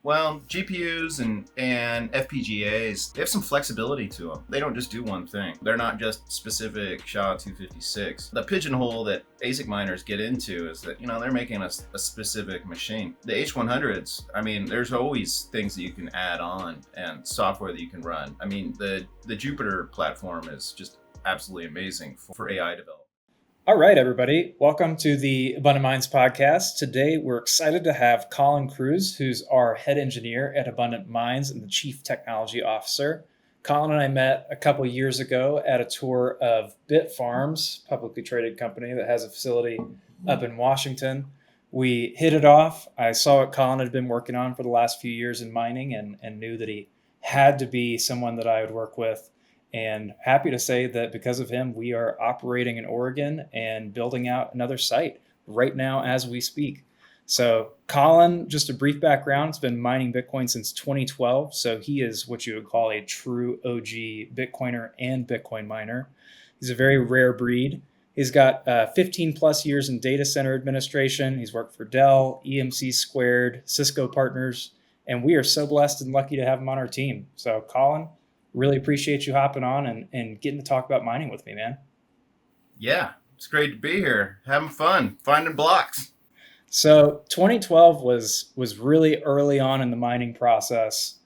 Well, GPUs and FPGAs, they have some flexibility to them. They don't just do one thing. They're not just specific SHA-256. The pigeonhole that ASIC miners get into is that, they're making a specific machine. The H100s, there's always things that you can add on and software that you can run. The Jupyter platform is just absolutely amazing for AI development. All right, everybody. Welcome to the Abundant Minds podcast. Today, we're excited to have Colin Kruse, who's our head engineer at Abundant Minds and the chief technology officer. Colin and I met a couple years ago at a tour of Bitfarms, publicly traded company that has a facility up in Washington. We hit it off. I saw what Colin had been working on for the last few years in mining and knew that he had to be someone that I would work with. And happy to say that because of him, we are operating in Oregon and building out another site right now as we speak. So Colin, just a brief background, has been mining Bitcoin since 2012. So he is what you would call a true OG Bitcoiner and Bitcoin miner. He's a very rare breed. He's got 15 plus years in data center administration. He's worked for Dell, EMC Squared, Cisco partners, and we are so blessed and lucky to have him on our team. So Colin, really appreciate you hopping on and getting to talk about mining with me, man. Yeah, it's great to be here. Having fun, finding blocks. So 2012 was really early on in the mining process,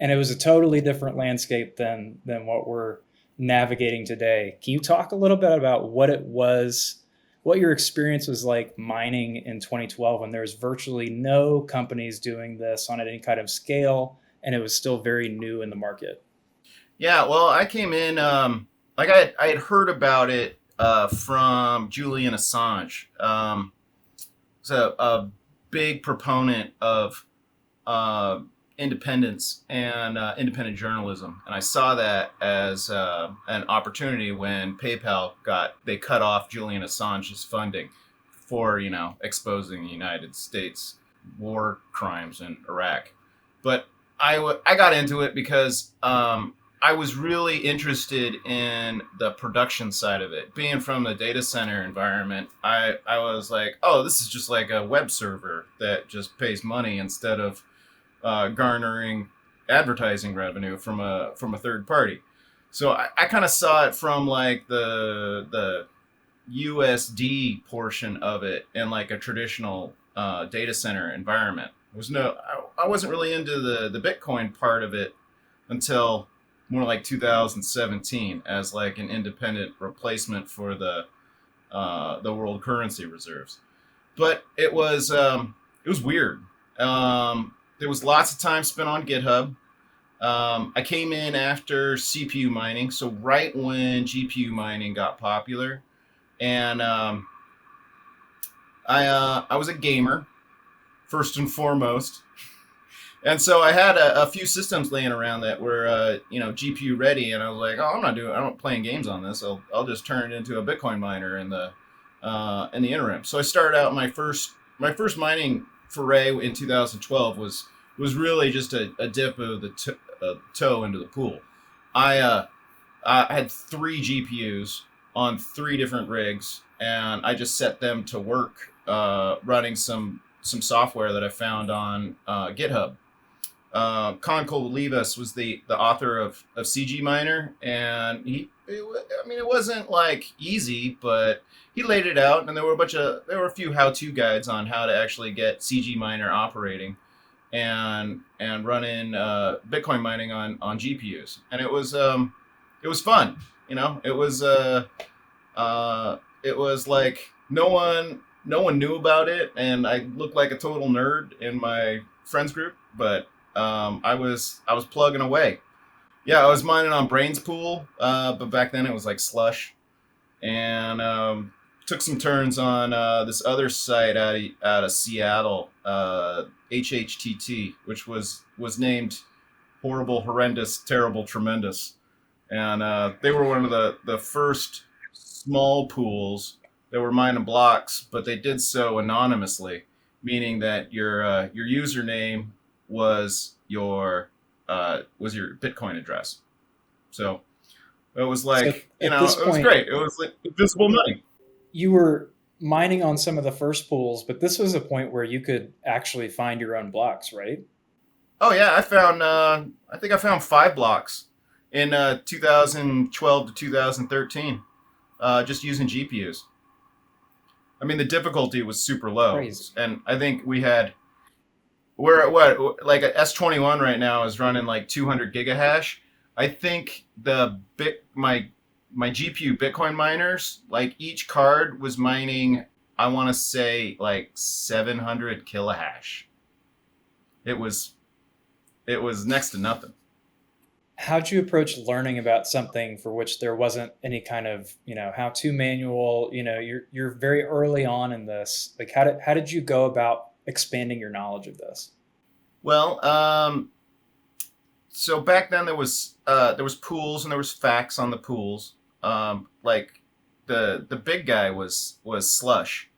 and it was a totally different landscape than what we're navigating today. Can you talk a little bit about what it was, what your experience was like mining in 2012 when there was virtually no companies doing this on any kind of scale, and it was still very new in the market? Yeah, well, I came in, I had heard about it from Julian Assange. He's a big proponent of independence and independent journalism. And I saw that as an opportunity when PayPal they cut off Julian Assange's funding for, exposing the United States war crimes in Iraq. But I got into it because I was really interested in the production side of it. Being from the data center environment, I was like, oh, this is just like a web server that just pays money instead of garnering advertising revenue from a third party. So I kind of saw it from like the USD portion of it in like a traditional data center environment. I wasn't really into the Bitcoin part of it until more like 2017 as like an independent replacement for the world currency reserves. But it was weird. There was lots of time spent on GitHub. I came in after CPU mining, so right when GPU mining got popular, and I was a gamer first and foremost. And so I had a few systems laying around that were, GPU ready, and I was like, oh, I'm not playing games on this. I'll just turn it into a Bitcoin miner in the interim. So I started out my first mining foray in 2012 was really just a dip of the toe into the pool. I had 3 GPUs on 3 different rigs, and I just set them to work running some software that I found on GitHub. Colin was the author of CG Miner, and it wasn't like easy, but he laid it out, and there were a few how-to guides on how to actually get CG Miner operating and running Bitcoin mining on GPUs, and it was fun. It was like no one knew about it, and I looked like a total nerd in my friends group, but I was plugging away. Yeah, I was mining on Brains Pool, but back then it was like Slush, and took some turns on this other site out of Seattle, HHTT, which was named Horrible, Horrendous, Terrible, Tremendous, and they were one of the first small pools that were mining blocks, but they did so anonymously, meaning that your username was your Bitcoin address. It was like, So at this it was point, great. It was like visible money. you were mining on some of the first pools, but this was a point where you could actually find your own blocks, right? Oh yeah, I found. I think I found 5 blocks in 2012 to 2013, just using GPUs. I mean, the difficulty was super low, Crazy. and I think we're at what, like a S21 right now is running like 200 gigahash. I think my GPU Bitcoin miners, like each card was mining, I want to say like 700 kilohash. It was it was next to nothing. How'd you approach learning about something for which there wasn't any kind of, how-to manual? You're very early on in this. Like, how did you go about expanding your knowledge of this? Well, so back then there was pools and there was facts on the pools. Like the big guy was Slush.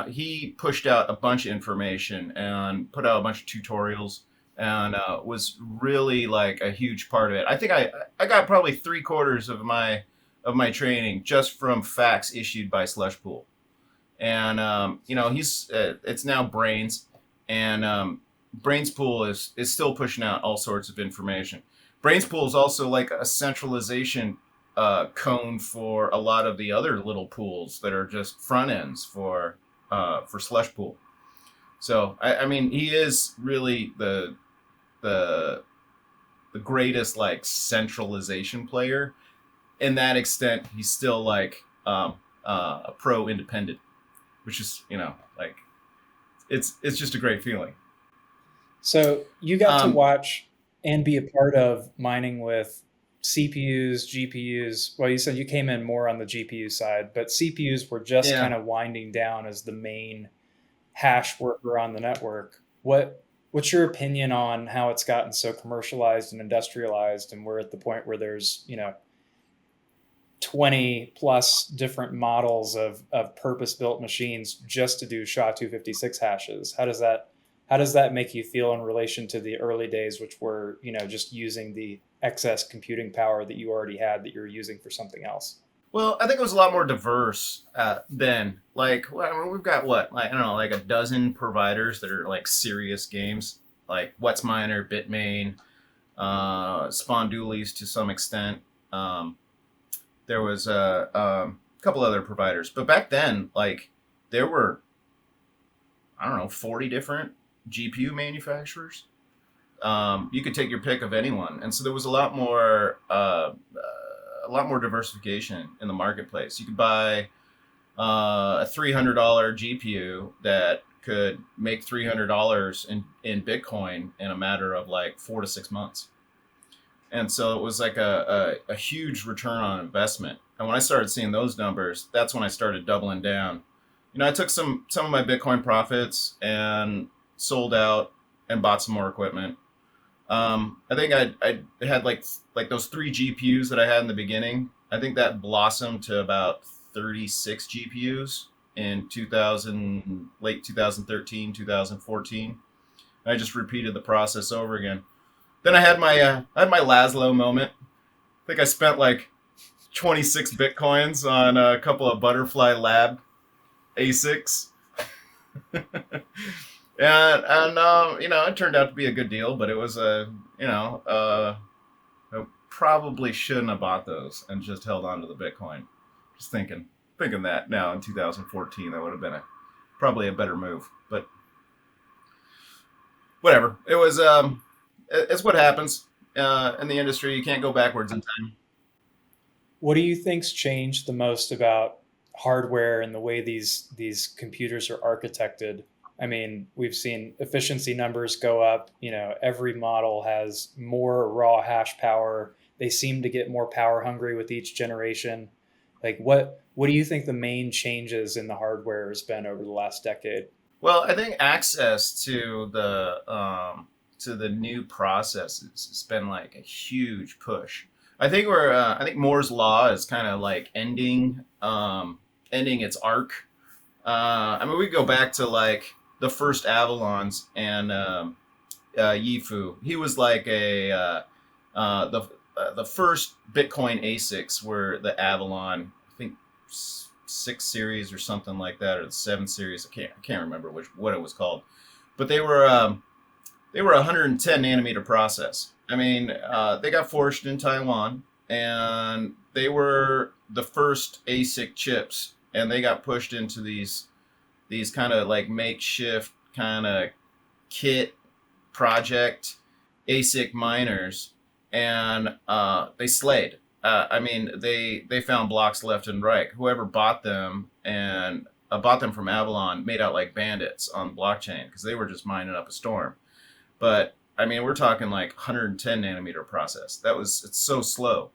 He pushed out a bunch of information and put out a bunch of tutorials and was really like a huge part of it. I think I got probably 3/4 of my training just from facts issued by Slush Pool. And he's it's now Brains, and Brains Pool is still pushing out all sorts of information. Brains Pool is also like a centralization cone for a lot of the other little pools that are just front ends for Slush Pool. So I mean, he is really the the greatest like centralization player. In that extent, he's still like a pro independent, which is like it's just a great feeling. So you got to Um, watch and be a part of mining with CPUs, GPUs. Well, you said you came in more on the GPU side, but CPUs were just kind yeah. of winding down as the main hash worker on the network. What's your opinion on how it's gotten so commercialized and industrialized, and we're at the point where there's 20 plus different models of purpose built machines just to do SHA-256 hashes? How does that make you feel in relation to the early days, which were just using the excess computing power that you already had that you're using for something else? Well, I think it was a lot more diverse then. Like, well, I mean, we've got what, like, I don't know, like a dozen providers that are like serious games, like WhatsMiner, Bitmain, Spondoolies to some extent. Um, there was a couple other providers, but back then, like, there were, I don't know, 40 different GPU manufacturers. You could take your pick of anyone, and so there was a lot more diversification in the marketplace. You could buy a $300 GPU that could make $300 in Bitcoin in a matter of like 4 to 6 months. And so it was like a huge return on investment. And when I started seeing those numbers, that's when I started doubling down. I took some of my Bitcoin profits and sold out and bought some more equipment. I think I had like those 3 GPUs that I had in the beginning. I think that blossomed to about 36 GPUs in 2000, late 2013, 2014. I just repeated the process over again. Then I had my Laszlo moment. I think I spent like 26 bitcoins on a couple of Butterfly Lab ASICs. It turned out to be a good deal, but it was I probably shouldn't have bought those and just held on to the Bitcoin. Just thinking that now in 2014, that would have been probably a better move. But whatever, it's what happens in the industry. You can't go backwards in time. What do you think's changed the most about hardware and the way these computers are architected? I mean, we've seen efficiency numbers go up. Every model has more raw hash power. They seem to get more power hungry with each generation. Like, what do you think the main changes in the hardware has been over the last decade? Well, I think access to the new processes has been like a huge push. I think Moore's law is kind of like ending its arc. I mean, we go back to like the first Avalons and Yifu. He was like a the first Bitcoin ASICs were the Avalon. I think 6 series or something like that, or the 7 series. I can't remember what it was called, but they were 110 nanometer process. I mean, they got forged in Taiwan, and they were the first ASIC chips, and they got pushed into these kind of like makeshift kind of kit project ASIC miners, and they slayed. I mean, they found blocks left and right. Whoever bought them and bought them from Avalon made out like bandits on blockchain because they were just mining up a storm. But I mean, we're talking like 110 nanometer process. It's so slow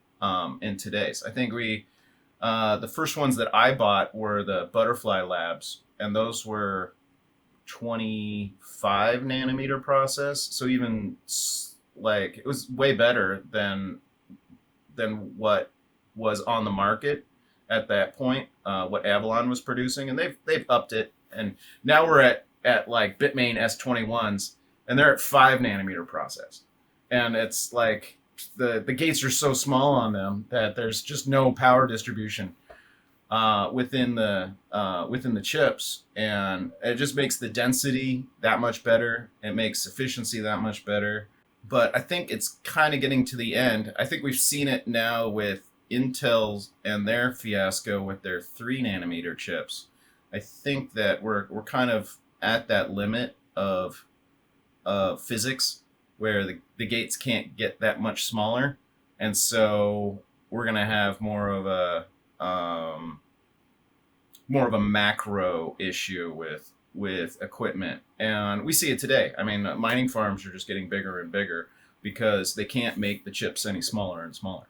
in today's. I think the first ones that I bought were the Butterfly Labs, and those were 25 nanometer process. So even like it was way better than what was on the market at that point. What Avalon was producing, and they've upped it, and now we're at like Bitmain S21s, and they're at 5 nanometer process, and it's like the gates are so small on them that there's just no power distribution within the chips, and it just makes the density that much better. It makes efficiency that much better. But I think it's kind of getting to the end. I think we've seen it now with Intel's and their fiasco with their 3 nanometer chips. I think that we're kind of at that limit of physics where the gates can't get that much smaller, and so we're gonna have more of a macro issue with equipment, and we see it today. I mean, mining farms are just getting bigger and bigger because they can't make the chips any smaller and smaller.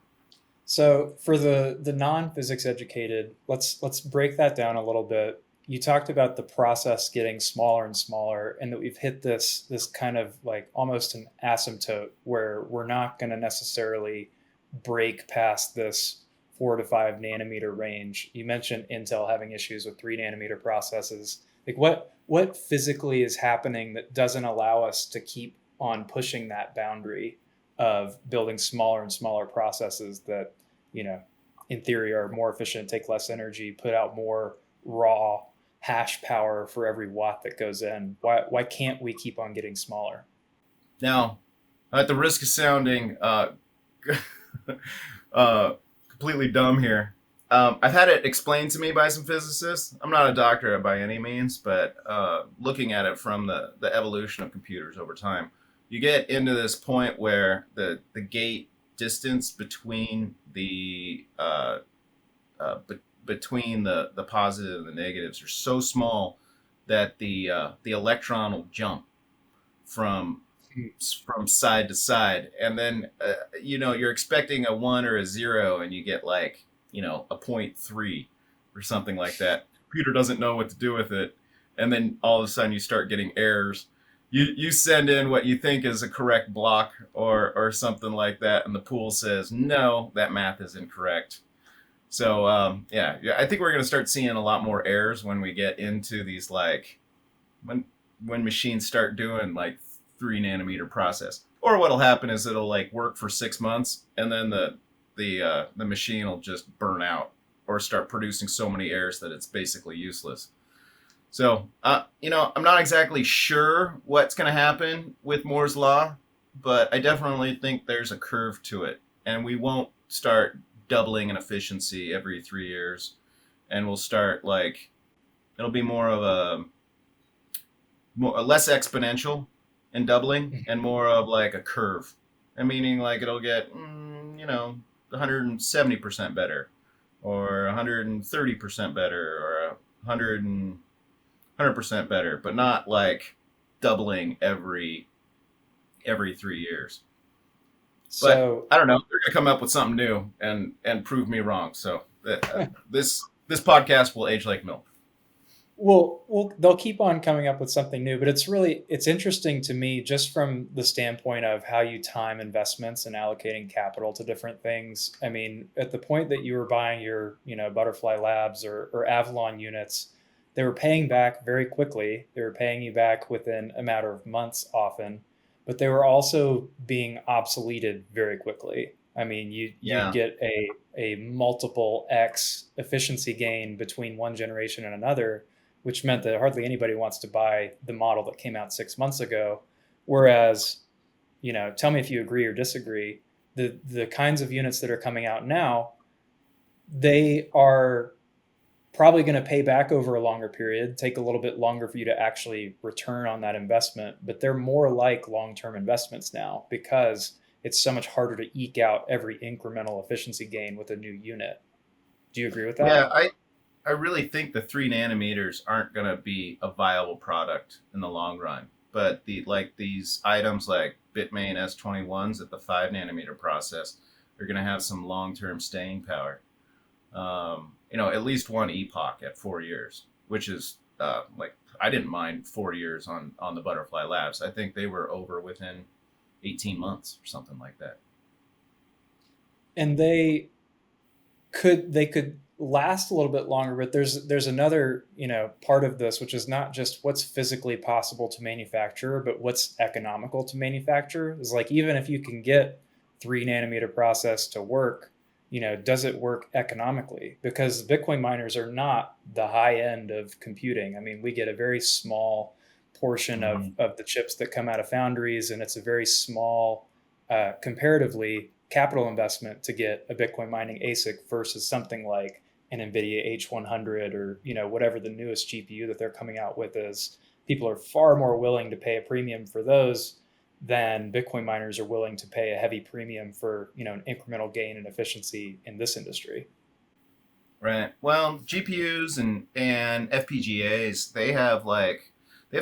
So for the non-physics educated, let's break that down a little bit. You talked about the process getting smaller and smaller, and that we've hit this kind of like almost an asymptote where we're not going to necessarily break past this 4 to 5 nanometer range. You mentioned Intel having issues with 3 nanometer processes. Like what physically is happening that doesn't allow us to keep on pushing that boundary of building smaller and smaller processes that, in theory are more efficient, take less energy, put out more raw hash power for every watt that goes in? Why can't we keep on getting smaller? Now, at the risk of sounding completely dumb here, I've had it explained to me by some physicists. I'm not a doctor by any means, but looking at it from the evolution of computers over time, you get into this point where the gate distance between between the positive and the negatives are so small that the electron will jump from side to side, and then you're expecting a 1 or a 0, and you get like a 0.3 or something like that. Computer doesn't know what to do with it, and then all of a sudden you start getting errors. You send in what you think is a correct block or something like that, and the pool says no, that math is incorrect. So yeah, I think we're going to start seeing a lot more errors when we get into these, like when machines start doing like 3 nanometer process. Or what'll happen is it'll like work for 6 months, and then the machine will just burn out or start producing so many errors that it's basically useless. So I'm not exactly sure what's going to happen with Moore's law, but I definitely think there's a curve to it, and we won't start doubling in efficiency every 3 years, and we'll start like it'll be more of a less exponential in doubling and more of like a curve, and meaning like it'll get 170% better, or 130% better, or 100% better, but not like doubling every 3 years. So But I don't know. They're gonna come up with something new and prove me wrong. So this podcast will age like milk. well, they'll keep on coming up with something new, but it's interesting to me just from the standpoint of how you time investments and allocating capital to different things. I mean, at the point that you were buying your, Butterfly Labs or Avalon units, they were paying back very quickly. They were paying you back within a matter of months often, but they were also being obsoleted very quickly. I mean, you'd Yeah. get a multiple X efficiency gain between one generation and another, which meant that hardly anybody wants to buy the model that came out 6 months ago. Whereas, tell me if you agree or disagree, the kinds of units that are coming out now, they are probably going to pay back over a longer period, take a little bit longer for you to actually return on that investment, but they're more like long-term investments now because it's so much harder to eke out every incremental efficiency gain with a new unit. Do you agree with Yeah, that? I really think the 3 nanometers aren't going to be a viable product in the long run. But these items like Bitmain S21s at the 5 nanometer process are going to have some long term staying power. At least one epoch at 4 years, which is I didn't mind 4 years on the Butterfly Labs. I think they were over within 18 months or something like that. And they could last a little bit longer, but there's another part of this, which is not just what's physically possible to manufacture, but what's economical to manufacture. Is like, even if you can get 3 nanometer process to work, does it work economically? Because Bitcoin miners are not the high end of computing. I mean, we get a very small portion Mm-hmm. of the chips that come out of foundries, and it's a very small, comparatively, capital investment to get a Bitcoin mining ASIC versus something like an NVIDIA H100 or whatever the newest GPU that they're coming out with is. People are far more willing to pay a premium for those than Bitcoin miners are willing to pay a heavy premium for an incremental gain in efficiency in this industry. Right. Well, GPUs and FPGAs, they have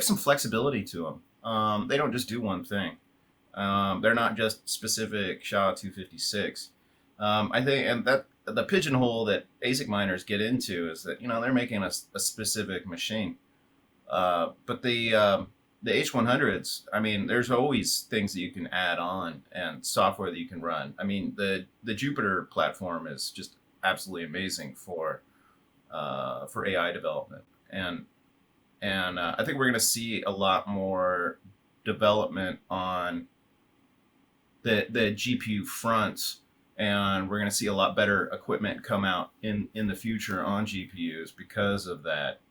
some flexibility to them. They don't just do one thing. They're not just specific SHA-256. I think, and that the pigeonhole that ASIC miners get into is that they're making a specific machine. But the H100s, I mean, there's always things that you can add on and software that you can run. I mean, the Jupyter platform is just absolutely amazing for AI development, and I think we're going to see a lot more development on the GPU fronts, and we're going to see a lot better equipment come out in the future on GPUs because of that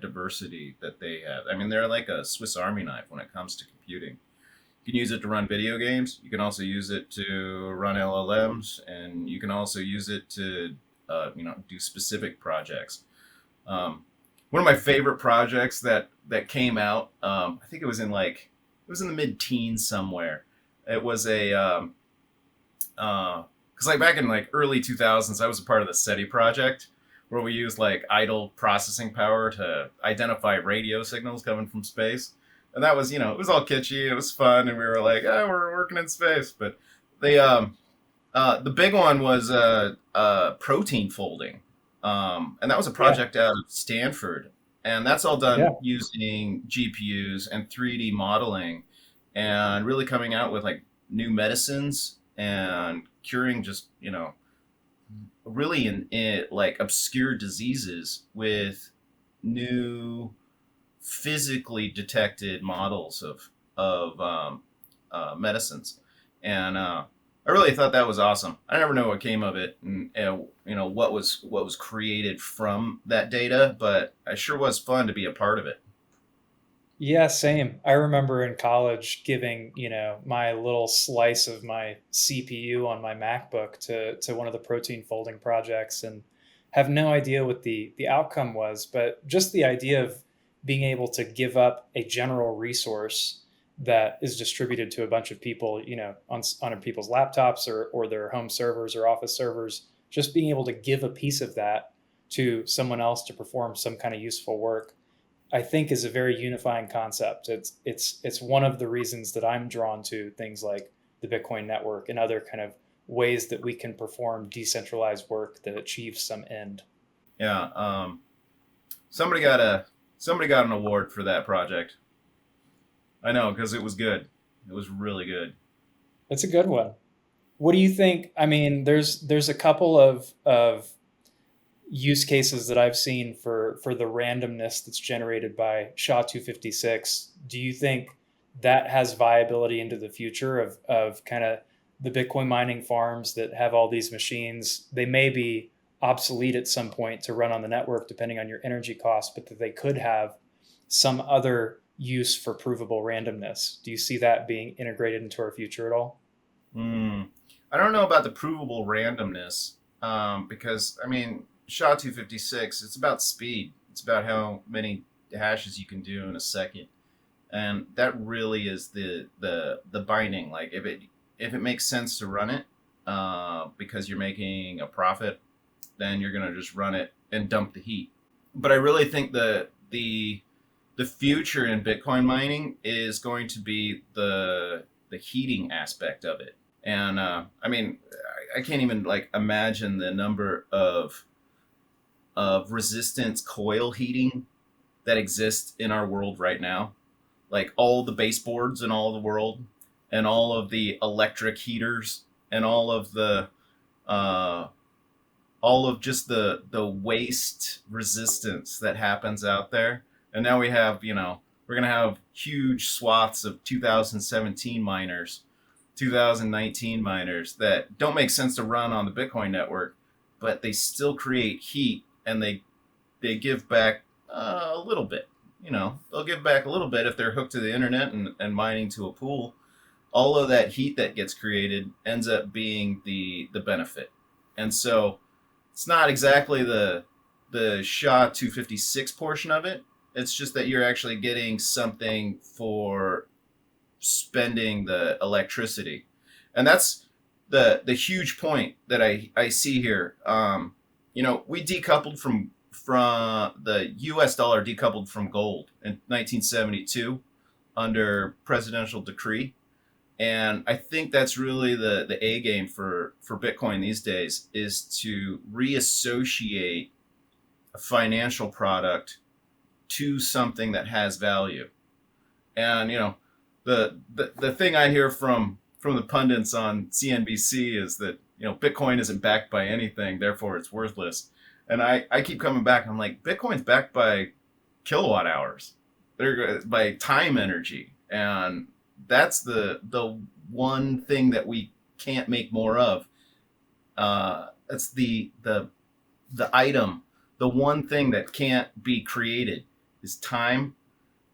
diversity that they have. I mean, they're like a Swiss Army knife when it comes to computing. You can use it to run video games. You can also use it to run LLMs, and you can also use it to do specific projects. One of my favorite projects that came out, I think it was in the mid teens somewhere. It was a because back in early 2000s, I was a part of the SETI project where we used idle processing power to identify radio signals coming from space, and that was it was all kitschy, it was fun, and we were like, oh, we're working in space. But the big one was protein folding, and that was a Yeah, project out of Stanford, and that's all yeah. done using GPUs and 3D modeling, and really coming out with new medicines and curing just really in obscure diseases with new physically detected models of medicines, and I really thought that was awesome. I never know what came of it, and what was created from that data, but it sure was fun to be a part of it. Yeah, same. I remember in college giving, my little slice of my CPU on my MacBook to one of the protein folding projects and have no idea what the outcome was, but just the idea of being able to give up a general resource that is distributed to a bunch of people, on people's laptops or their home servers or office servers, just being able to give a piece of that to someone else to perform some kind of useful work, I think, is a very unifying concept. It's one of the reasons that I'm drawn to things like the Bitcoin network and other kind of ways that we can perform decentralized work that achieves some end. Yeah, somebody got a somebody got an award for that project. I know because it was good. It was really good. It's a good one. What do you think? I mean, there's a couple of use cases that I've seen for the randomness that's generated by SHA-256. Do you think that has viability into the future of kind of the Bitcoin mining farms that have all these machines, they may be obsolete at some point to run on the network, depending on your energy costs, but that they could have some other use for provable randomness. Do you see that being integrated into our future at all? Mm. I don't know about the provable randomness, because I mean, SHA-256. It's about speed. It's about how many hashes you can do in a second, and that really is the binding. Like if it makes sense to run it, because you're making a profit, then you're gonna just run it and dump the heat. But I really think the future in Bitcoin mining is going to be the heating aspect of it. And I mean, I can't even like imagine the number of resistance coil heating that exists in our world right now. Like all the baseboards in all the world, and all of the electric heaters, and uh, all of just the waste resistance that happens out there. And now we're gonna have huge swaths of 2017 miners, 2019 miners that don't make sense to run on the Bitcoin network, but they still create heat, and they give back a little bit. They'll give back a little bit if they're hooked to the internet and mining to a pool. All of that heat that gets created ends up being the benefit. And so it's not exactly the SHA-256 portion of it. It's just that you're actually getting something for spending the electricity, and that's the huge point that I see here. We decoupled from the U.S. dollar decoupled from gold in 1972 under presidential decree. And I think that's really the A game for Bitcoin these days, is to reassociate a financial product to something that has value. And the thing I hear from the pundits on CNBC is that Bitcoin isn't backed by anything, therefore it's worthless. And I keep coming back. I'm like, Bitcoin's backed by kilowatt hours. They're by time energy, and that's the one thing that we can't make more of. That's the item. The one thing that can't be created is time,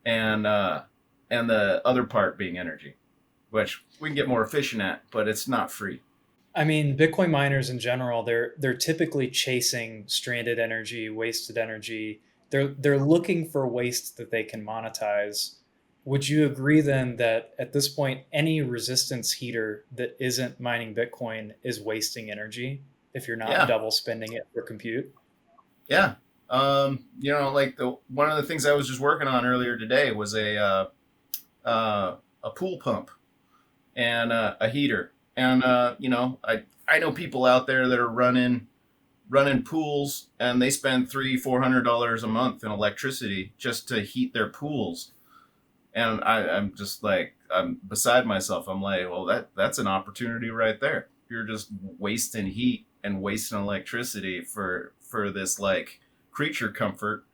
and the other part being energy, which we can get more efficient at, but it's not free. I mean, Bitcoin miners in general, they're typically chasing stranded energy, wasted energy. They're looking for waste that they can monetize. Would you agree then that at this point, any resistance heater that isn't mining Bitcoin is wasting energy if you're not Yeah, double spending it for compute? yeah. Like the one of the things I was just working on earlier today was a pool pump and a heater. And I know people out there that are running pools, and they spend $300-400 a month in electricity just to heat their pools. And I'm just like, I'm beside myself. I'm like, well, that's an opportunity right there. You're just wasting heat and wasting electricity for this like creature comfort.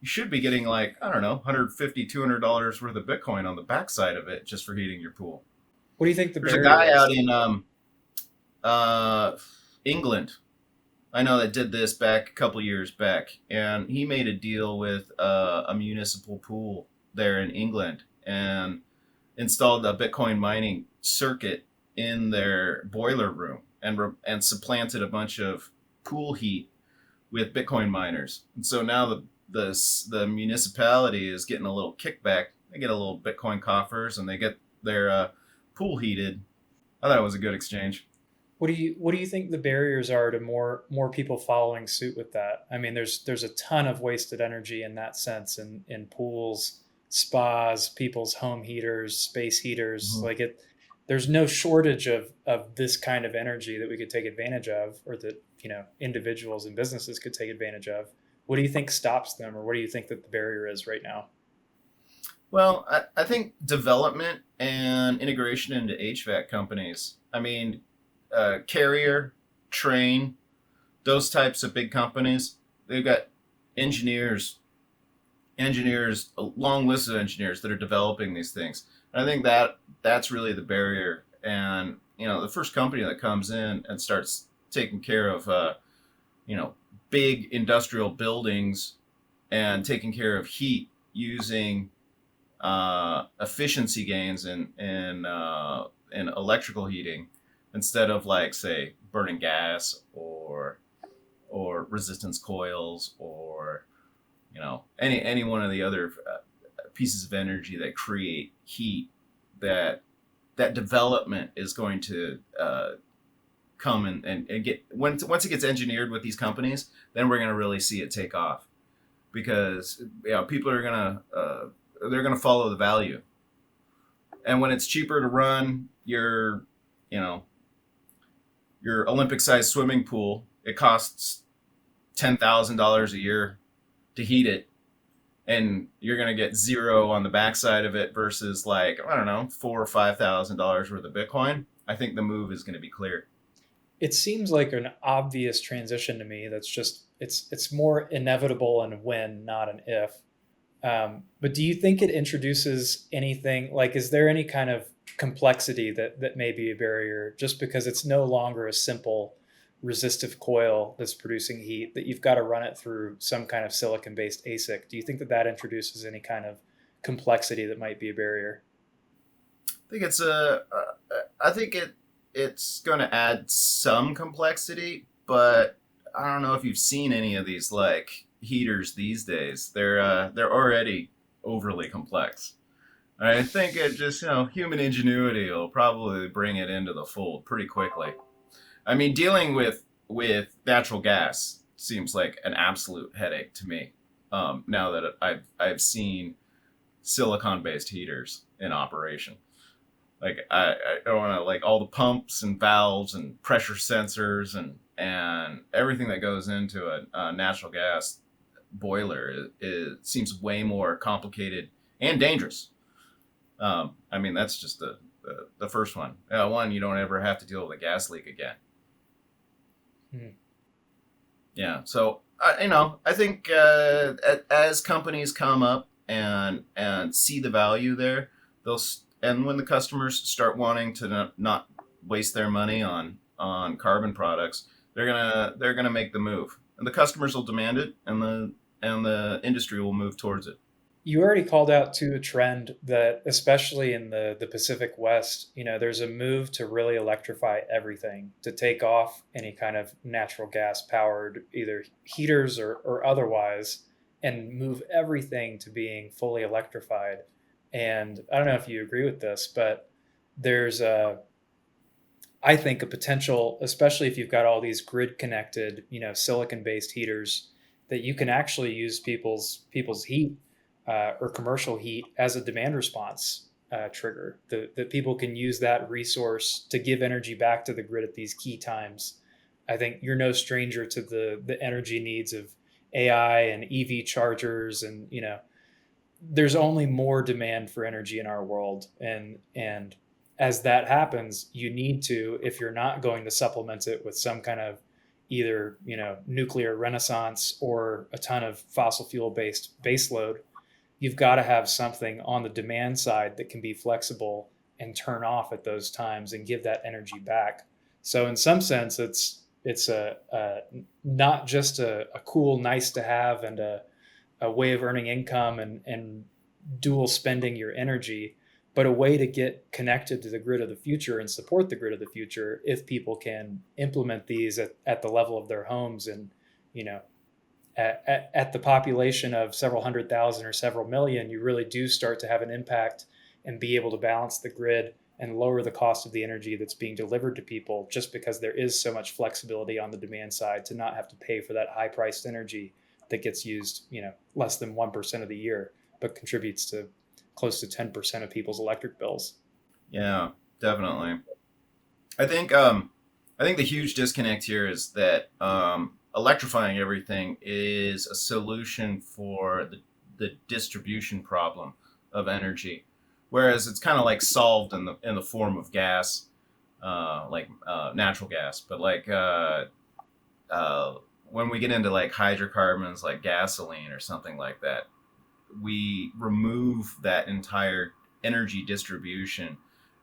You should be getting like, I don't know, 150 $200 worth of Bitcoin on the backside of it just for heating your pool. What do you think the There's a barrier guy out is? in uh, England. I know that did this back a couple years back, and he made a deal with a municipal pool there in England, and installed a Bitcoin mining circuit in their boiler room, and supplanted a bunch of pool heat with Bitcoin miners. And so now the municipality is getting a little kickback. They get a little Bitcoin coffers, and they get their pool heated. I thought it was a good exchange. What do you think the barriers are to more people following suit with that? I mean, there's a ton of wasted energy in that sense in pools, spas, people's home heaters, space heaters. Mhm. Like it, there's no shortage of this kind of energy that we could take advantage of, or that individuals and businesses could take advantage of. What do you think stops them, or what do you think that the barrier is right now? Well, I think development and integration into HVAC companies. I mean, Carrier, Train, those types of big companies, they've got engineers, a long list of engineers that are developing these things. And I think that's really the barrier. And the first company that comes in and starts taking care of big industrial buildings and taking care of heat using efficiency gains in electrical heating instead of, like, say, burning gas or resistance coils, or any one of the other pieces of energy that create heat. That development is going to come and get, once it gets engineered with these companies, then we're going to really see it take off, because people are going to they're going to follow the value. And when it's cheaper to run your Olympic sized swimming pool, it costs $10,000 a year to heat it, and you're going to get zero on the backside of it, versus, like, I don't know, $4,000 or $5,000 worth of Bitcoin. I think the move is going to be clear. It seems like an obvious transition to me. That's just it's more inevitable and when, not an if. But do you think it introduces anything, like, is there any kind of complexity that may be a barrier, just because it's no longer a simple resistive coil that's producing heat, that you've got to run it through some kind of silicon based ASIC? Do you think that introduces any kind of complexity that might be a barrier? I think it's going to add some complexity, but I don't know if you've seen any of these, like, heaters these days. They're already overly complex. I think it just, human ingenuity will probably bring it into the fold pretty quickly. I mean, dealing with natural gas seems like an absolute headache to me. Now that I've seen silicon-based heaters in operation, like, I don't want to, like, all the pumps and valves and pressure sensors and everything that goes into a natural gas boiler. It seems way more complicated and dangerous. I mean, that's just the first one. One, you don't ever have to deal with a gas leak again. Yeah. So, I think as companies come up and see the value there, and when the customers start wanting to not waste their money on carbon products, they're gonna make the move, and the customers will demand it, and the industry will move towards it. You already called out to a trend that, especially in the Pacific West, there's a move to really electrify everything, to take off any kind of natural gas powered either heaters or otherwise, and move everything to being fully electrified. And I don't know if you agree with this, but there's I think, a potential, especially if you've got all these grid connected, silicon based heaters, that you can actually use people's heat or commercial heat as a demand response trigger. That people can use that resource to give energy back to the grid at these key times. I think you're no stranger to the energy needs of AI and EV chargers, and there's only more demand for energy in our world, and as that happens, you need to, if you're not going to supplement it with some kind of either nuclear renaissance or a ton of fossil fuel based baseload, you've got to have something on the demand side that can be flexible and turn off at those times and give that energy back. So in some sense, it's a not just a cool, nice to have and a way of earning income and dual spending your energy, but a way to get connected to the grid of the future and support the grid of the future if people can implement these at the level of their homes. And, at the population of several 100,000 or several million, you really do start to have an impact and be able to balance the grid and lower the cost of the energy that's being delivered to people, just because there is so much flexibility on the demand side to not have to pay for that high priced energy that gets used, less than 1% of the year, but contributes to close to 10% of people's electric bills. Yeah, definitely. I think the huge disconnect here is that electrifying everything is a solution for the distribution problem of energy, whereas it's kind of like solved in the form of gas, like natural gas. But like when we get into like hydrocarbons, like gasoline or something like that, we remove that entire energy distribution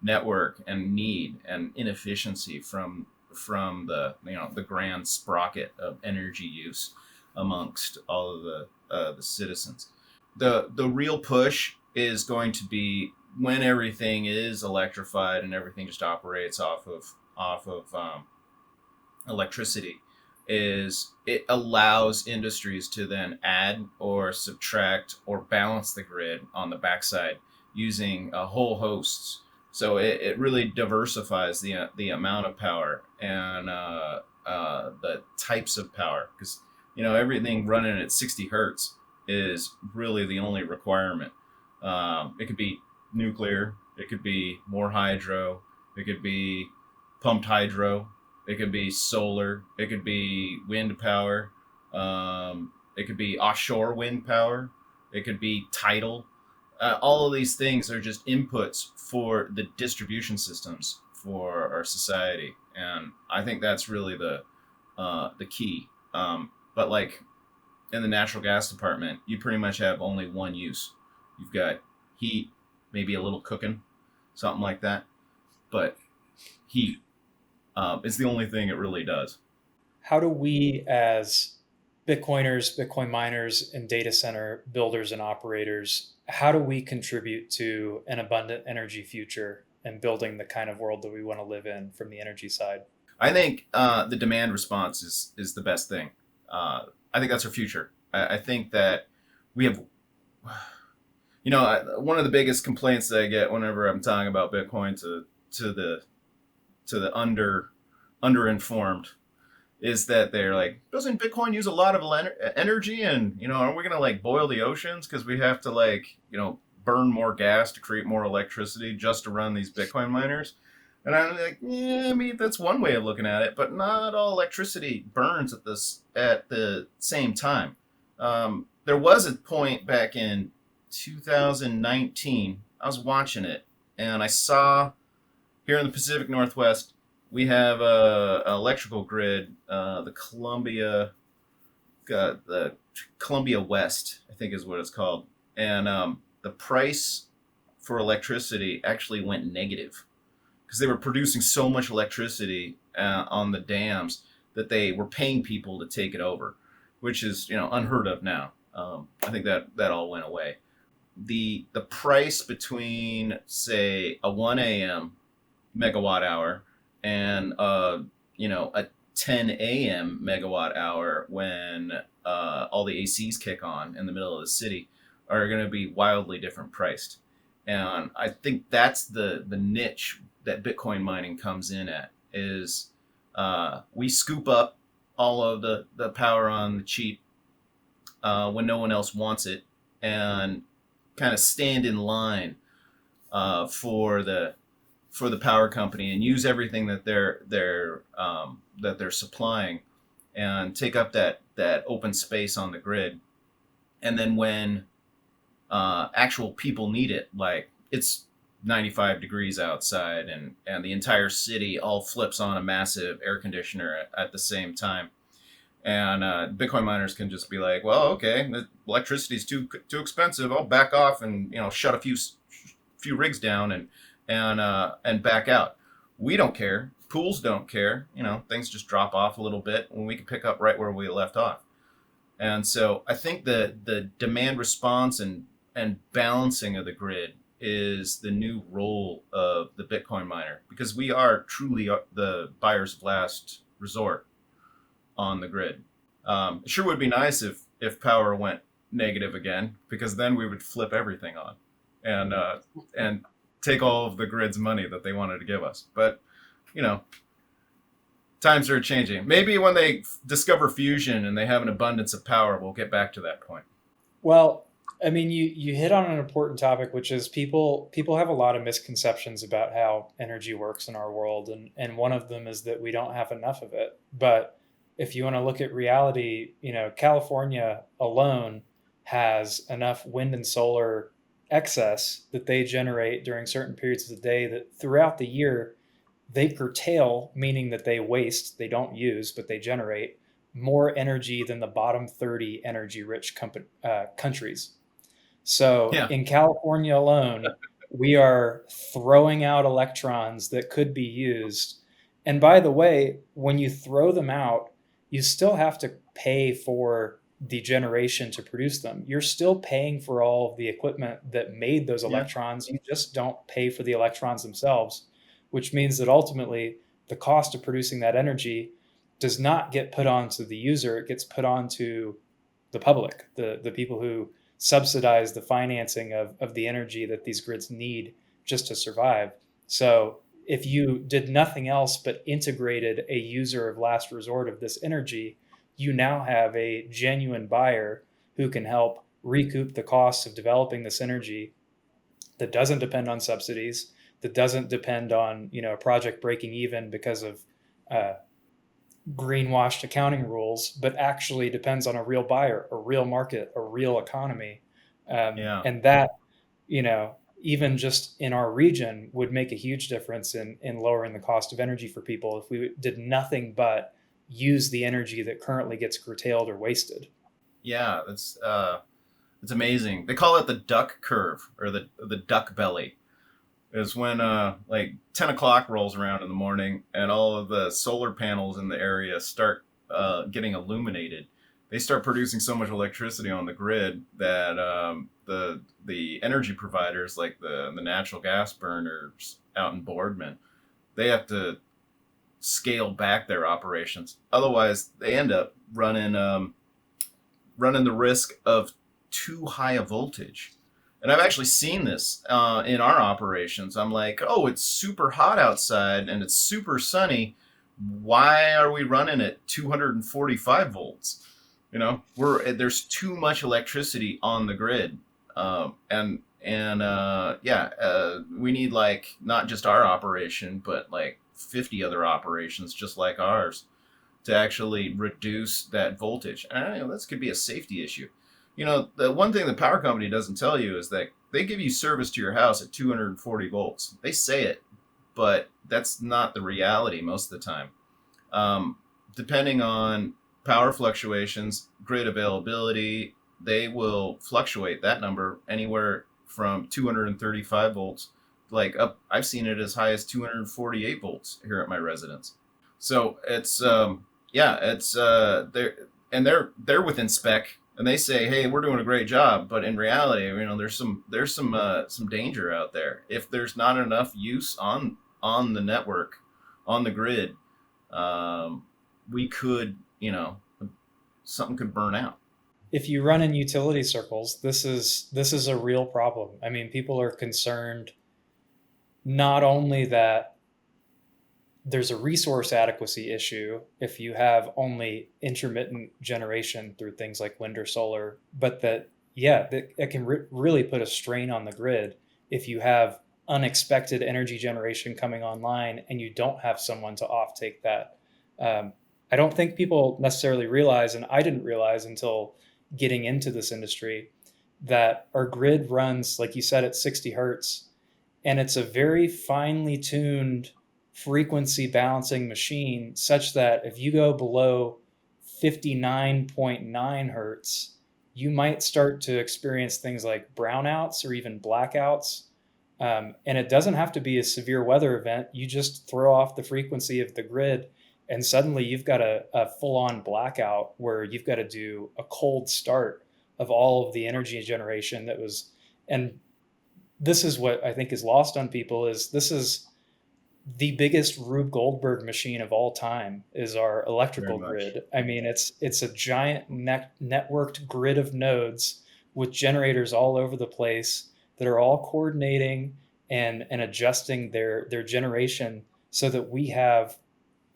network and need and inefficiency from the grand sprocket of energy use amongst all of the citizens. The real push is going to be when everything is electrified and everything just operates off of electricity. Is it allows industries to then add or subtract or balance the grid on the backside using a whole hosts. So it really diversifies the amount of power and the types of power, because everything running at 60 hertz is really the only requirement. It could be nuclear, it could be more hydro, it could be pumped hydro, it could be solar, it could be wind power, it could be offshore wind power, it could be tidal. All of these things are just inputs for the distribution systems for our society, and I think that's really the key. But like in the natural gas department, you pretty much have only one use. You've got heat, maybe a little cooking, something like that, but heat is the only thing it really does. How do we, as Bitcoiners, Bitcoin miners, and data center builders and operators, how do we contribute to an abundant energy future and building the kind of world that we want to live in from the energy side? I think the demand response is the best thing. I think that's our future. I think that we have, one of the biggest complaints that I get whenever I'm talking about Bitcoin to the underinformed is that they're like, doesn't Bitcoin use a lot of energy? And, are we going to like boil the oceans because we have to burn more gas to create more electricity just to run these Bitcoin miners? And I'm like, yeah, I mean, that's one way of looking at it, but not all electricity burns at the same time. There was a point back in 2019, I was watching it, and I saw here in the Pacific Northwest, we have an electrical grid, the Columbia West, I think is what it's called. And the price for electricity actually went negative because they were producing so much electricity on the dams that they were paying people to take it over, which is unheard of now. I think that all went away. The price between, say, a 1 a.m. megawatt hour and a 10 a.m. megawatt hour when all the ACs kick on in the middle of the city are going to be wildly different priced. And I think that's the niche that Bitcoin mining comes in at, is we scoop up all of the power on the cheap when no one else wants it, and kind of stand in line for the power company and use everything that they're supplying, and take up that open space on the grid. And then when actual people need it, like it's 95 degrees outside and the entire city all flips on a massive air conditioner at the same time, and Bitcoin miners can just be like, well, okay, the electricity's too expensive, I'll back off and shut a few rigs down and back out. We don't care. Pools don't care. Things just drop off a little bit when we can pick up right where we left off. And so I think the demand response and balancing of the grid is the new role of the Bitcoin miner, because we are truly the buyers of last resort on the grid. It sure would be nice if power went negative again, because then we would flip everything on and take all of the grid's money that they wanted to give us. But times are changing. Maybe when they discover fusion and they have an abundance of power, we'll get back to that point. Well, I mean, you hit on an important topic, which is people have a lot of misconceptions about how energy works in our world, and one of them is that we don't have enough of it. But if you want to look at reality, California alone has enough wind and solar excess that they generate during certain periods of the day that throughout the year they curtail, meaning that they waste, they don't use, but they generate more energy than the bottom 30 energy rich countries. So Yeah. in California alone, we are throwing out electrons that could be used. And by the way, when you throw them out, you still have to pay for the generation to produce them. You're still paying for all of the equipment that made those Yeah. electrons. You just don't pay for the electrons themselves, which means that ultimately the cost of producing that energy does not get put onto the user. It gets put onto the public, the people who subsidize the financing of the energy that these grids need just to survive. So if you did nothing else but integrated a user of last resort of this energy, you now have a genuine buyer who can help recoup the costs of developing this energy that doesn't depend on subsidies, that doesn't depend on a project breaking even because of uh, greenwashed accounting rules, but actually depends on a real buyer, a real market, a real economy. Yeah. And that, even just in our region would make a huge difference in lowering the cost of energy for people if we did nothing but use the energy that currently gets curtailed or wasted. Yeah. It's amazing. They call it the duck curve or the duck belly. Is when like 10 o'clock rolls around in the morning and all of the solar panels in the area start getting illuminated. They start producing so much electricity on the grid that the energy providers like the natural gas burners out in Boardman, they have to scale back their operations. Otherwise, they end up running the risk of too high a voltage. And I've actually seen this in our operations. I'm like, oh, it's super hot outside and it's super sunny. Why are we running at 245 volts? There's too much electricity on the grid, we need like not just our operation, but like 50 other operations just like ours to actually reduce that voltage. And this could be a safety issue. The one thing the power company doesn't tell you is that they give you service to your house at 240 volts. They say it, but that's not the reality most of the time. Depending on power fluctuations, grid availability, they will fluctuate that number anywhere from 235 volts, like up. I've seen it as high as 248 volts here at my residence. So it's they're within spec, and they say, "Hey, we're doing a great job," but in reality, there's some danger out there. If there's not enough use on the network, on the grid, we could, something could burn out. If you run in utility circles, this is a real problem. I mean, people are concerned not only that there's a resource adequacy issue if you have only intermittent generation through things like wind or solar, but that, yeah, that it can really put a strain on the grid if you have unexpected energy generation coming online and you don't have someone to offtake that. I don't think people necessarily realize, and I didn't realize until getting into this industry, that our grid runs, like you said, at 60 hertz, and it's a very finely tuned frequency balancing machine such that if you go below 59.9 hertz, you might start to experience things like brownouts or even blackouts. And it doesn't have to be a severe weather event. You just throw off the frequency of the grid, and suddenly you've got a full on blackout where you've got to do a cold start of all of the energy generation that was. And this is what I think is lost on people is this is the biggest Rube Goldberg machine of all time is our Very electrical much. grid. I mean, it's a giant networked grid of nodes with generators all over the place that are all coordinating and adjusting their generation so that we have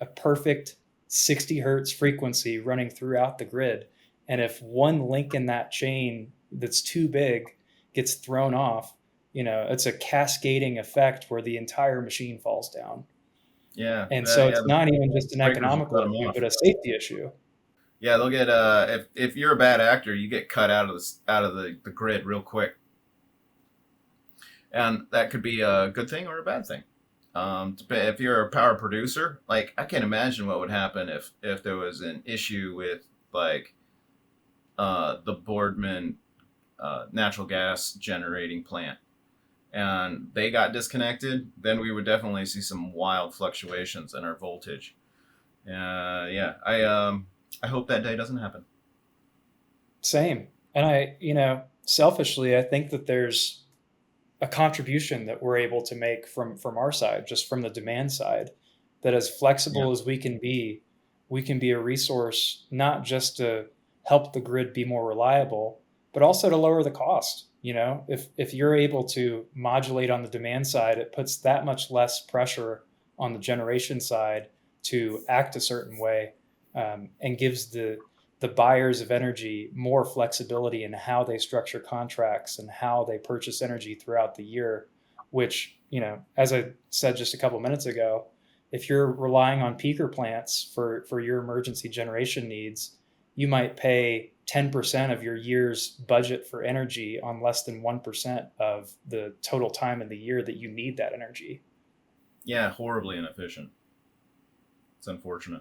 a perfect 60 hertz frequency running throughout the grid. And if one link in that chain that's too big gets thrown off, it's a cascading effect where the entire machine falls down. Yeah, And so yeah. it's The not even just an breakers will cut economical them issue, off. but a safety issue. Yeah, they'll get if you're a bad actor, you get cut out of the grid real quick, and that could be a good thing or a bad thing. If you're a power producer, like I can't imagine what would happen if there was an issue with like the Boardman natural gas generating plant. and they got disconnected, then we would definitely see some wild fluctuations in our voltage. Yeah, I hope that day doesn't happen. Same. And selfishly, I think that there's a contribution that we're able to make from our side, just from the demand side, that as Yeah, flexible as we can be a resource not just to help the grid be more reliable, but also to lower the cost. If you're able to modulate on the demand side, it puts that much less pressure on the generation side to act a certain way, and gives the buyers of energy more flexibility in how they structure contracts and how they purchase energy throughout the year, which, as I said just a couple minutes ago, if you're relying on peaker plants for your emergency generation needs, you might pay 10% of your year's budget for energy on less than 1% of the total time in the year that you need that energy. yeah, horribly inefficient. It's unfortunate.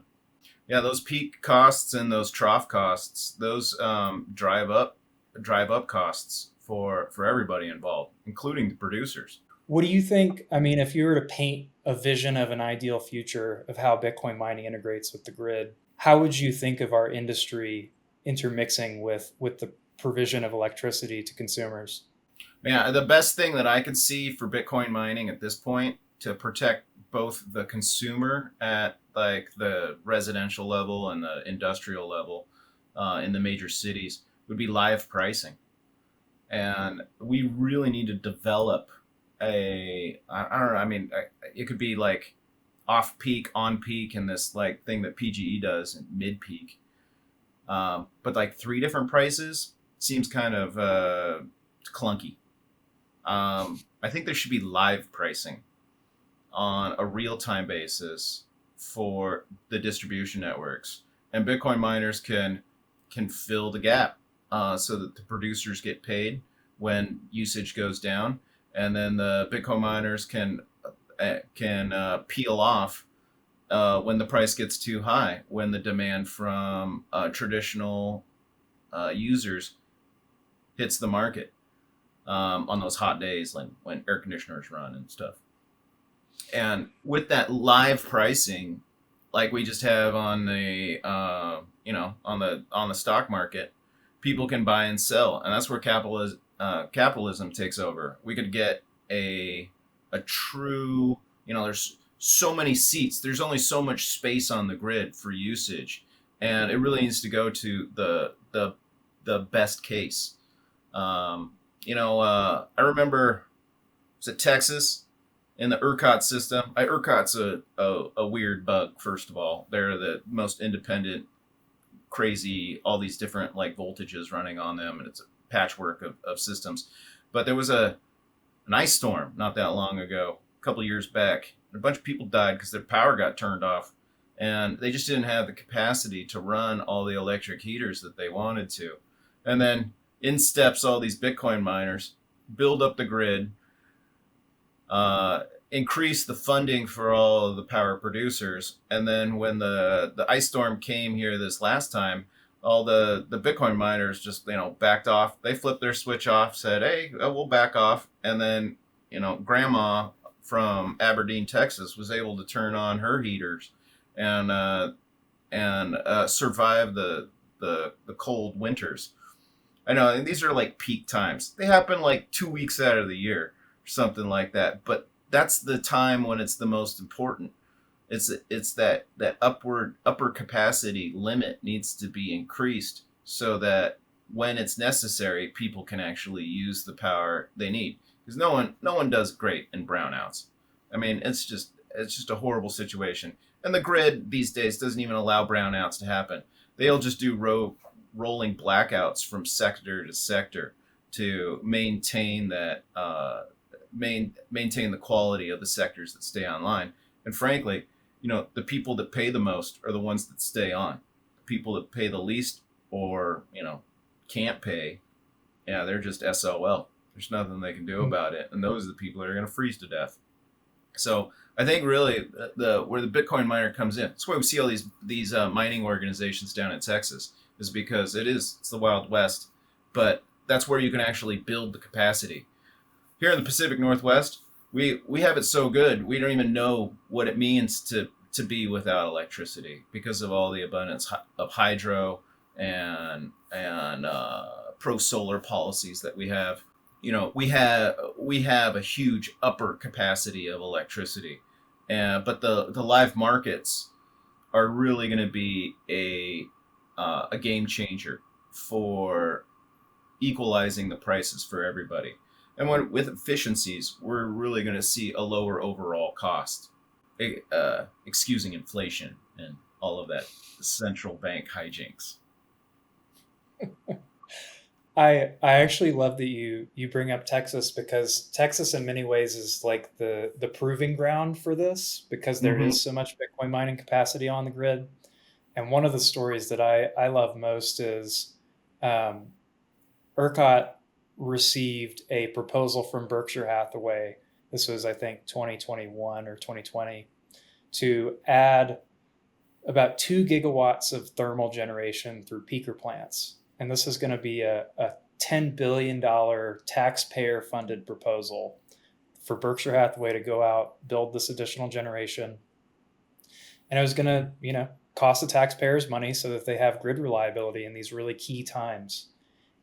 Yeah, those peak costs and those trough costs, those drive up costs for everybody involved, including the producers. What do you think? I mean, if you were to paint a vision of an ideal future of how Bitcoin mining integrates with the grid, how would you think of our industry intermixing with the provision of electricity to consumers? Yeah, the best thing that I could see for Bitcoin mining at this point to protect both the consumer at like the residential level and the industrial level in the major cities would be live pricing. And we really need to develop I don't know, I mean, it could be like off peak, on peak, and this like thing that PGE does in mid peak. But like three different prices seems kind of clunky. I think there should be live pricing on a real time basis for the distribution networks, and Bitcoin miners can fill the gap so that the producers get paid when usage goes down, and then the Bitcoin miners can peel off when the price gets too high, when the demand from traditional users hits the market on those hot days, like when air conditioners run and stuff. And with that live pricing, like we just have on the on the stock market, people can buy and sell, and that's where capitalism takes over. We could get a true, there's so many seats. There's only so much space on the grid for usage, and it really needs to go to the best case. I remember, was it Texas in the ERCOT system? ERCOT's a weird bug. First of all, they're the most independent, crazy, all these different like voltages running on them, and it's a patchwork of systems. But there was an ice storm not that long ago, a couple of years back. A bunch of people died because their power got turned off, and they just didn't have the capacity to run all the electric heaters that they wanted to. And then in steps all these Bitcoin miners, build up the grid, increase the funding for all of the power producers. And then when the ice storm came here this last time, all the Bitcoin miners just, backed off. They flipped their switch off, said, hey, we'll back off. And then, grandma from Aberdeen, Texas was able to turn on her heaters and survive the cold winters. I know, and these are like peak times. They happen like 2 weeks out of the year or something like that. But that's the time when it's the most important. It's that upper capacity limit needs to be increased so that when it's necessary, people can actually use the power they need. Because no one does great in brownouts. I mean, it's just a horrible situation. And the grid these days doesn't even allow brownouts to happen. They'll just do rolling blackouts from sector to sector to maintain that maintain the quality of the sectors that stay online. And frankly, the people that pay the most are the ones that stay on. The people that pay the least or can't pay, yeah, they're just SOL. There's nothing they can do about it, and those are the people that are going to freeze to death. So I think really where the Bitcoin miner comes in. That's why we see all these mining organizations down in Texas, is because it's the Wild West, but that's where you can actually build the capacity. here in the Pacific Northwest, we have it so good we don't even know what it means to be without electricity because of all the abundance of hydro and pro solar policies that we have. We have a huge upper capacity of electricity, and but the live markets are really going to be a game changer for equalizing the prices for everybody. And with efficiencies, we're really going to see a lower overall cost, excusing inflation and all of that central bank hijinks. I actually love that you bring up Texas, because Texas in many ways is like the proving ground for this, because there Mm-hmm. is so much Bitcoin mining capacity on the grid. And one of the stories that I love most is um, ERCOT received a proposal from Berkshire Hathaway. This was, I think, 2021 or 2020, to add about 2 gigawatts of thermal generation through peaker plants. And this is going to be a $10 billion taxpayer funded proposal for Berkshire Hathaway to go out, build this additional generation. And it was going to, cost the taxpayers money so that they have grid reliability in these really key times.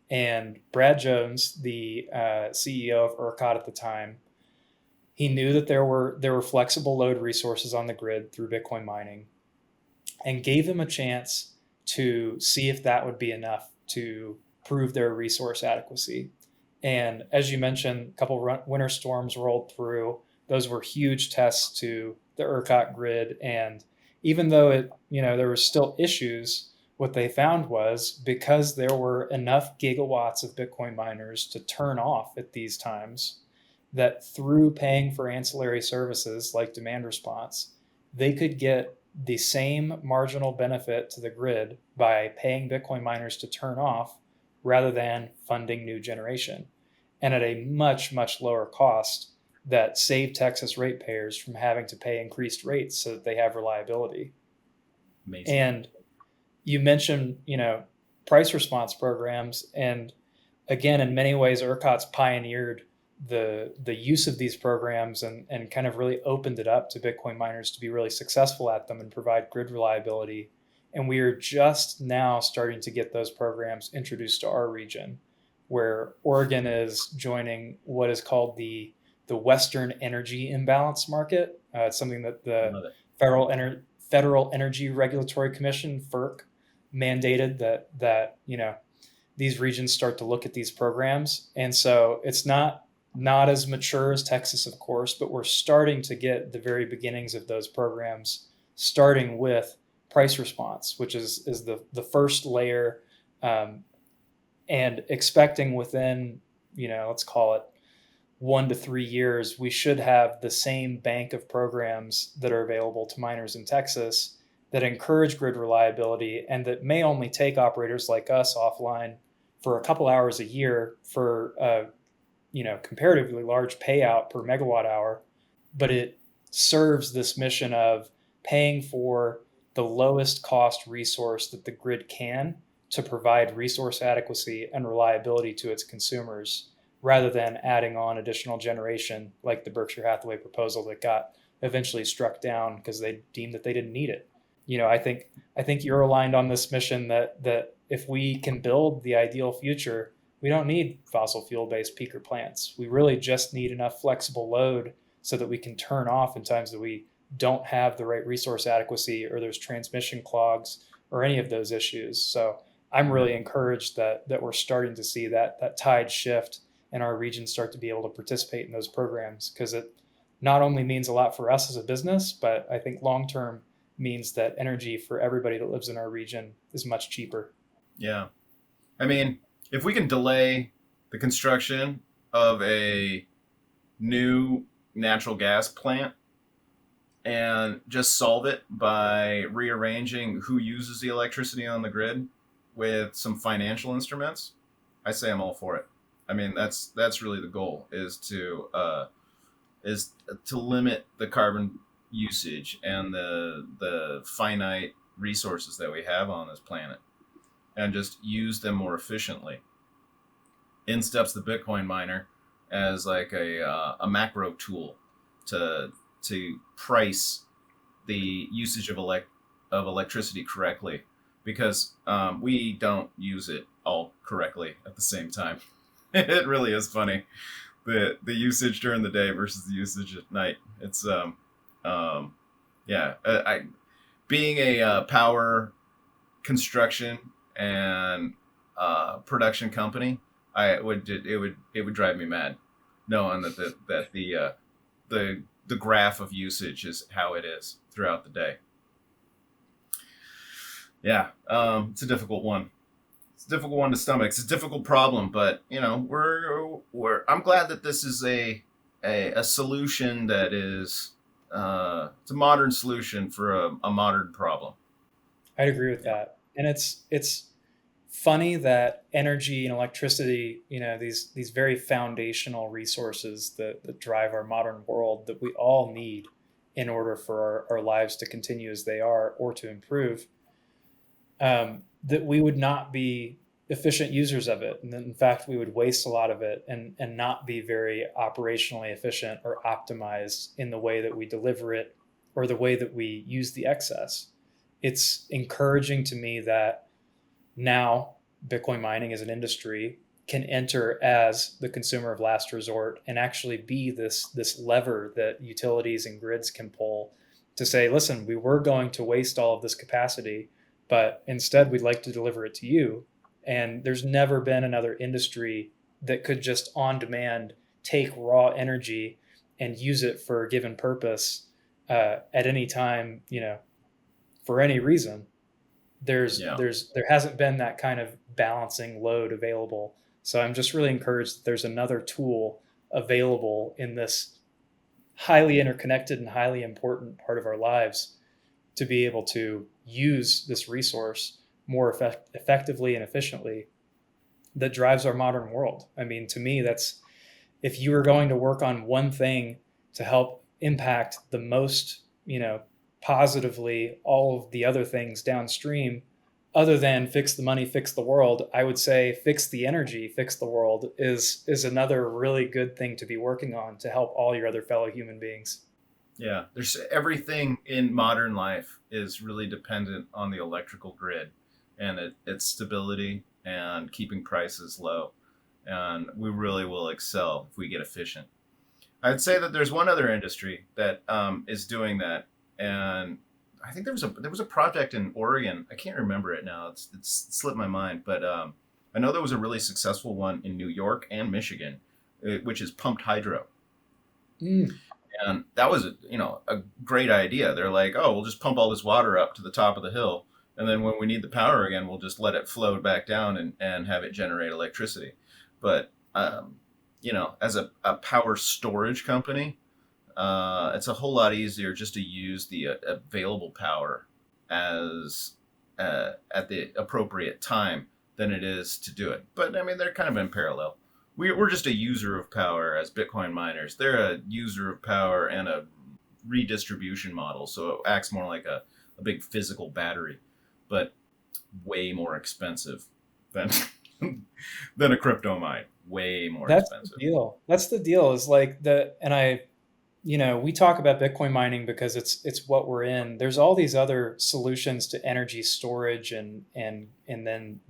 And Brad Jones, the CEO of ERCOT at the time, he knew that there were flexible load resources on the grid through Bitcoin mining, and gave them a chance to see if that would be enough to prove their resource adequacy. And as you mentioned, a couple winter storms rolled through. Those were huge tests to the ERCOT grid. And even though there were still issues, what they found was, because there were enough gigawatts of Bitcoin miners to turn off at these times, that through paying for ancillary services like demand response, they could get the same marginal benefit to the grid by paying Bitcoin miners to turn off rather than funding new generation, and at a much, much lower cost that saved Texas ratepayers from having to pay increased rates so that they have reliability. Amazing. And you mentioned, price response programs. And again, in many ways, ERCOT's pioneered the use of these programs, and kind of really opened it up to Bitcoin miners to be really successful at them and provide grid reliability. And we are just now starting to get those programs introduced to our region, where Oregon is joining what is called the Western Energy Imbalance Market. It's something that the Love it. Federal Energy Regulatory Commission (FERC) mandated that these regions start to look at these programs. And so it's not as mature as Texas, of course, but we're starting to get the very beginnings of those programs, starting with price response, which is the first layer, and expecting within, let's call it 1 to 3 years, we should have the same bank of programs that are available to miners in Texas that encourage grid reliability, and that may only take operators like us offline for a couple hours a year for comparatively large payout per megawatt hour, but it serves this mission of paying for the lowest cost resource that the grid can, to provide resource adequacy and reliability to its consumers, rather than adding on additional generation like the Berkshire Hathaway proposal that got eventually struck down because they deemed that they didn't need it. I think you're aligned on this mission that if we can build the ideal future, we don't need fossil fuel based peaker plants. We really just need enough flexible load so that we can turn off in times that we don't have the right resource adequacy, or there's transmission clogs or any of those issues. So I'm really encouraged that we're starting to see that tide shift, and our region start to be able to participate in those programs, because it not only means a lot for us as a business, but I think long term means that energy for everybody that lives in our region is much cheaper. Yeah. I mean, if we can delay the construction of a new natural gas plant and just solve it by rearranging who uses the electricity on the grid with some financial instruments, I say I'm all for it. I mean, that's really the goal, is to limit the carbon usage and the finite resources that we have on this planet, and just use them more efficiently. In steps the Bitcoin miner, as like a macro tool to price the usage of electricity correctly, because we don't use it all correctly at the same time. It really is funny, the usage during the day versus the usage at night. It's yeah, I being a power construction and production company, it would drive me mad knowing the graph of usage is how it is throughout the day. Yeah, it's a difficult one. It's a difficult one to stomach. It's a difficult problem, but we're I'm glad that this is a solution that is it's a modern solution for a modern problem. I'd agree with that. And it's funny that energy and electricity, these very foundational resources that drive our modern world that we all need in order for our lives to continue as they are or to improve, that we would not be efficient users of it. And that in fact, we would waste a lot of it and not be very operationally efficient or optimized in the way that we deliver it or the way that we use the excess. It's encouraging to me that now Bitcoin mining as an industry can enter as the consumer of last resort and actually be this lever that utilities and grids can pull to say, listen, we were going to waste all of this capacity, but instead we'd like to deliver it to you. And there's never been another industry that could just on demand take raw energy and use it for a given purpose at any time, for any reason. Yeah. There hasn't been that kind of balancing load available. So I'm just really encouraged that there's another tool available in this highly interconnected and highly important part of our lives to be able to use this resource more effectively and efficiently that drives our modern world. I mean, to me, that's if you were going to work on one thing to help impact the most, positively all of the other things downstream, other than fix the money, fix the world, I would say fix the energy, fix the world is another really good thing to be working on to help all your other fellow human beings. Yeah, there's everything in modern life is really dependent on the electrical grid and its stability and keeping prices low. And we really will excel if we get efficient. I'd say that there's one other industry that is doing that, and I think there was a project in Oregon. I can't remember it now. It's slipped my mind, but I know there was a really successful one in New York and Michigan, which is pumped hydro. Mm. And that was a great idea. They're like, oh, we'll just pump all this water up to the top of the hill, and then when we need the power again, we'll just let it flow back down and have it generate electricity. But as a power storage company, it's a whole lot easier just to use the available power as at the appropriate time than it is to do it. But I mean, they're kind of in parallel. We're just a user of power as Bitcoin miners. They're a user of power and a redistribution model, so it acts more like a big physical battery, but way more expensive than than a crypto mine. Way more That's expensive. the deal. That's the deal is like we talk about Bitcoin mining because it's what we're in. There's all these other solutions to energy storage and then,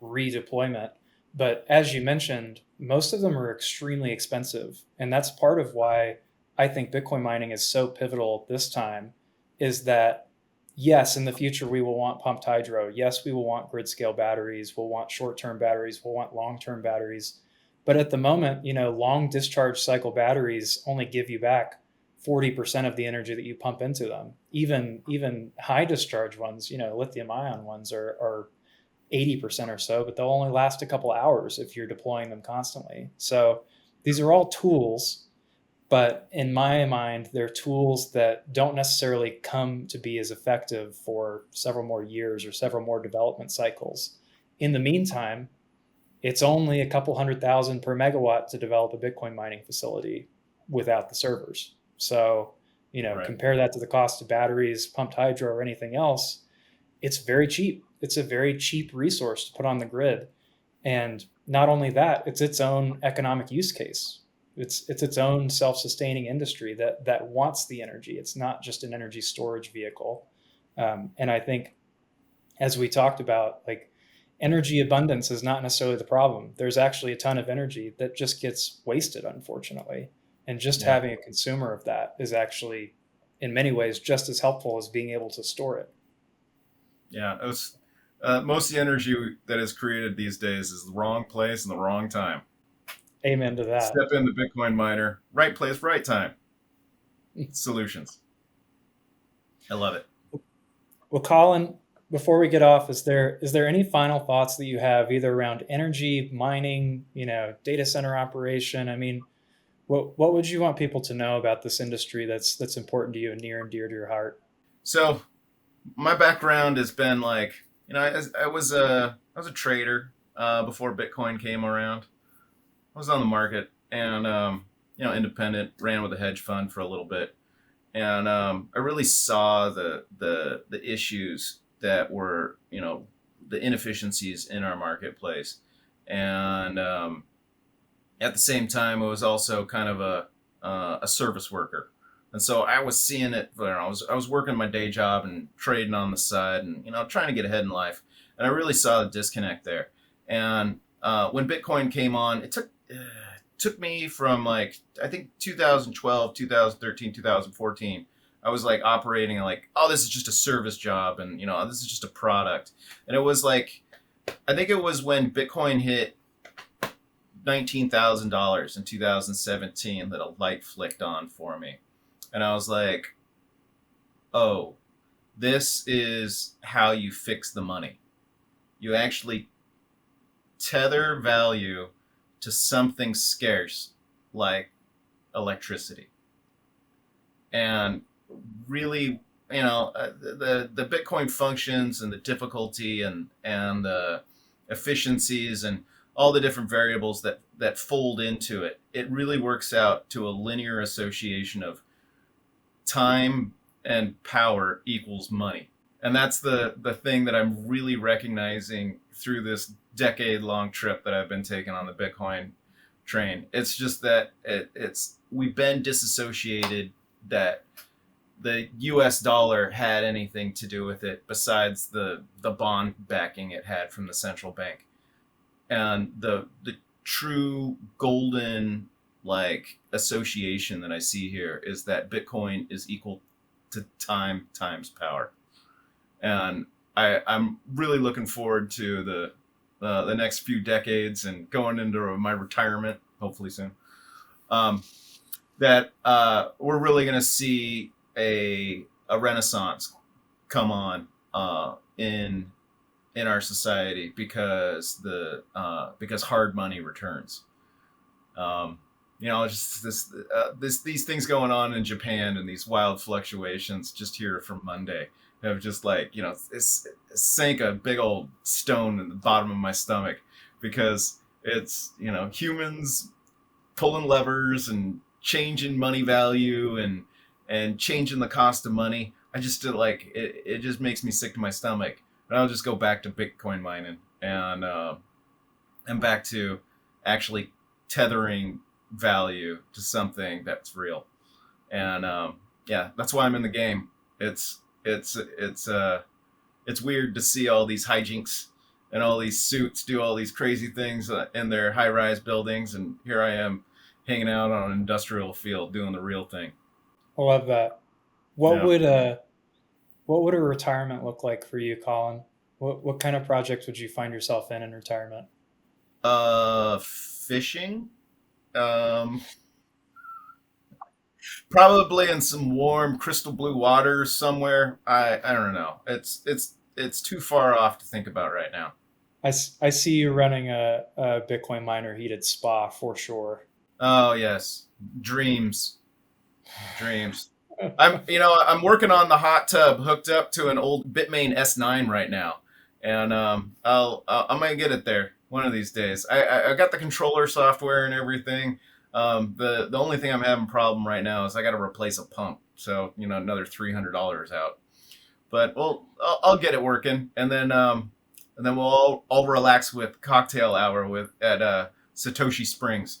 redeployment. But as you mentioned, most of them are extremely expensive. And that's part of why I think Bitcoin mining is so pivotal this time is that, yes, in the future, we will want pumped hydro. Yes, we will want grid scale batteries. We'll want short-term batteries. We'll want long-term batteries. But at the moment, long discharge cycle batteries only give you back 40% of the energy that you pump into them. Even high discharge ones, lithium ion ones are 80% or so, but they'll only last a couple hours if you're deploying them constantly. So these are all tools, but in my mind, they're tools that don't necessarily come to be as effective for several more years or several more development cycles. In the meantime, it's only a couple 100,000 per megawatt to develop a Bitcoin mining facility without the servers. So, Right. compare that to the cost of batteries, pumped hydro, or anything else. It's very cheap. It's a very cheap resource to put on the grid. And not only that, it's its own economic use case. It's its own self-sustaining industry that wants the energy. It's not just an energy storage vehicle. And I think, as we talked about, like, energy abundance is not necessarily the problem. There's actually a ton of energy that just gets wasted, unfortunately. And just Yeah. having a consumer of that is actually, in many ways, just as helpful as being able to store it. Yeah. It was, most of the energy that is created these days is the wrong place and the wrong time. Amen to that. Step in the Bitcoin miner, right place, right time. Solutions. I love it. Well, Colin, before we get off, is there any final thoughts that you have, either around energy, mining, data center operation? I mean, what would you want people to know about this industry that's important to you and near and dear to your heart? So my background has been like, I was a trader before Bitcoin came around. I was on the market and independent, ran with a hedge fund for a little bit, and I really saw the issues that were the inefficiencies in our marketplace, and at the same time, I was also kind of a service worker, and so I was seeing it. I was working my day job and trading on the side, and trying to get ahead in life, and I really saw the disconnect there. And when Bitcoin came on, it took me from, like, I think 2012, 2013, 2014. I was like operating like, oh, this is just a service job, and this is just a product. And it was like, I think it was when Bitcoin hit $19,000 in 2017 that a light flicked on for me. And I was like, oh, this is how you fix the money. You actually tether value to something scarce like electricity. And really, the Bitcoin functions and the difficulty and the efficiencies and all the different variables that fold into it, it really works out to a linear association of time and power equals money. And that's the thing that I'm really recognizing through this decade long trip that I've been taking on the Bitcoin train. It's just that we've been disassociated that the US dollar had anything to do with it besides the bond backing it had from the central bank. And the true golden, like, association that I see here is that Bitcoin is equal to time times power. And I'm really looking forward to the next few decades and going into my retirement, hopefully soon. That we're really going to see a renaissance come on in our society because because hard money returns. Just these things going on in Japan and these wild fluctuations just here from Monday have just, like, it's sank a big old stone in the bottom of my stomach, because it's humans pulling levers and changing money value and changing the cost of money. I just did, like, it just makes me sick to my stomach. And I'll just go back to Bitcoin mining and back to actually tethering value to something that's real. And yeah, that's why I'm in the game. It's weird to see all these hijinks and all these suits do all these crazy things in their high-rise buildings, and here I am hanging out on an industrial field doing the real thing. I love that. What Yeah. would a what would a retirement look like for you, Colin? What kind of projects would you find yourself in retirement? Fishing. Um, Probably in some warm crystal blue waters somewhere. I don't know. It's too far off to think about right now. I see you running a Bitcoin miner heated spa for sure. Oh yes, dreams, dreams. I'm working on the hot tub hooked up to an old Bitmain S9 right now, and I'm gonna get it there one of these days. I got the controller software and everything. The only thing I'm having a problem right now is I got to replace a pump, so another $300 out. But I'll get it working, and then we'll all relax with cocktail hour with at Satoshi Springs.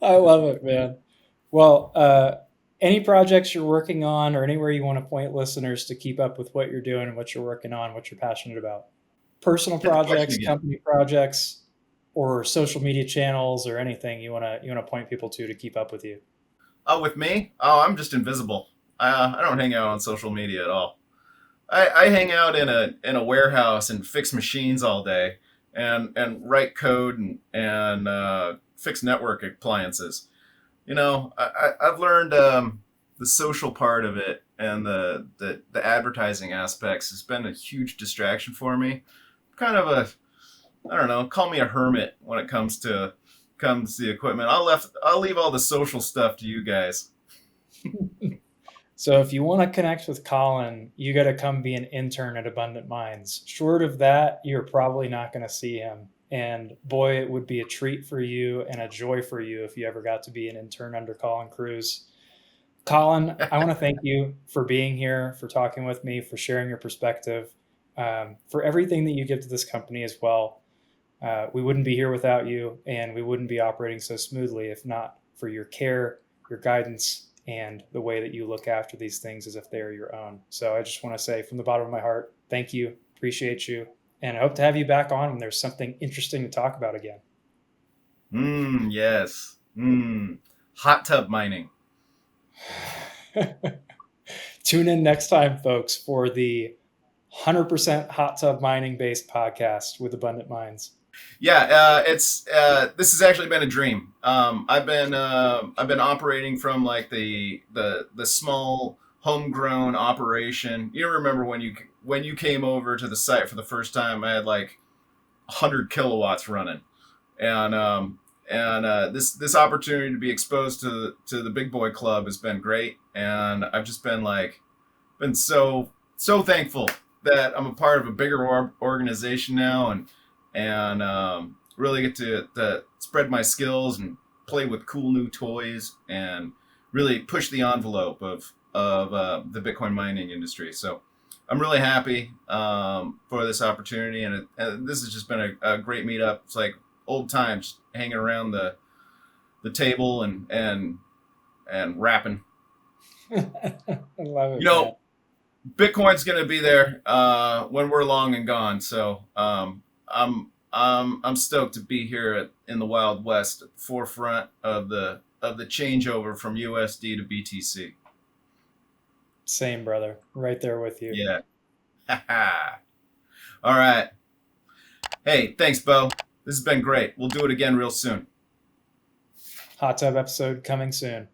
I love it, man. Well, any projects you're working on or anywhere you want to point listeners to keep up with what you're doing and what you're working on, what you're passionate about? Personal Hit the question projects, again. company projects, or social media channels or anything you want to point people to keep up with you. Oh, with me? Oh, I'm just invisible. I don't hang out on social media at all. I hang out in a warehouse and fix machines all day, and write code and fix network appliances. I've learned the social part of it and the advertising aspects has been a huge distraction for me. Kind of a, I don't know, call me a hermit when it comes to the equipment. I'll leave all the social stuff to you guys. So if you want to connect with Colin, you got to come be an intern at Abundant Minds. Short of that, you're probably not going to see him. And boy, it would be a treat for you and a joy for you if you ever got to be an intern under Colin Kruse. Colin, I want to thank you for being here, for talking with me, for sharing your perspective, for everything that you give to this company as well. We wouldn't be here without you, and we wouldn't be operating so smoothly if not for your care, your guidance, and the way that you look after these things as if they are your own. So I just want to say from the bottom of my heart, thank you, appreciate you, and I hope to have you back on when there's something interesting to talk about again. Yes. Hot tub mining. Tune in next time, folks, for the 100% hot tub mining based podcast with Abundant Minds. Yeah, it's this has actually been a dream. I've been operating from like the small homegrown operation. You remember when you came over to the site for the first time? I had like 100 kilowatts running, and this opportunity to be exposed to the big boy club has been great, and I've just been so thankful that I'm a part of a bigger organization now, and really get to spread my skills and play with cool new toys and really push the envelope of the Bitcoin mining industry. So I'm really happy for this opportunity, and this has just been a great meetup. It's like old times, hanging around the table and rapping. I love it. You know, Bitcoin's going to be there when we're long and gone. So I'm stoked to be here in the Wild West, at the forefront of the changeover from USD to BTC. Same, brother. Right there with you. Yeah. All right. Hey, thanks, Bo. This has been great. We'll do it again real soon. Hot tub episode coming soon.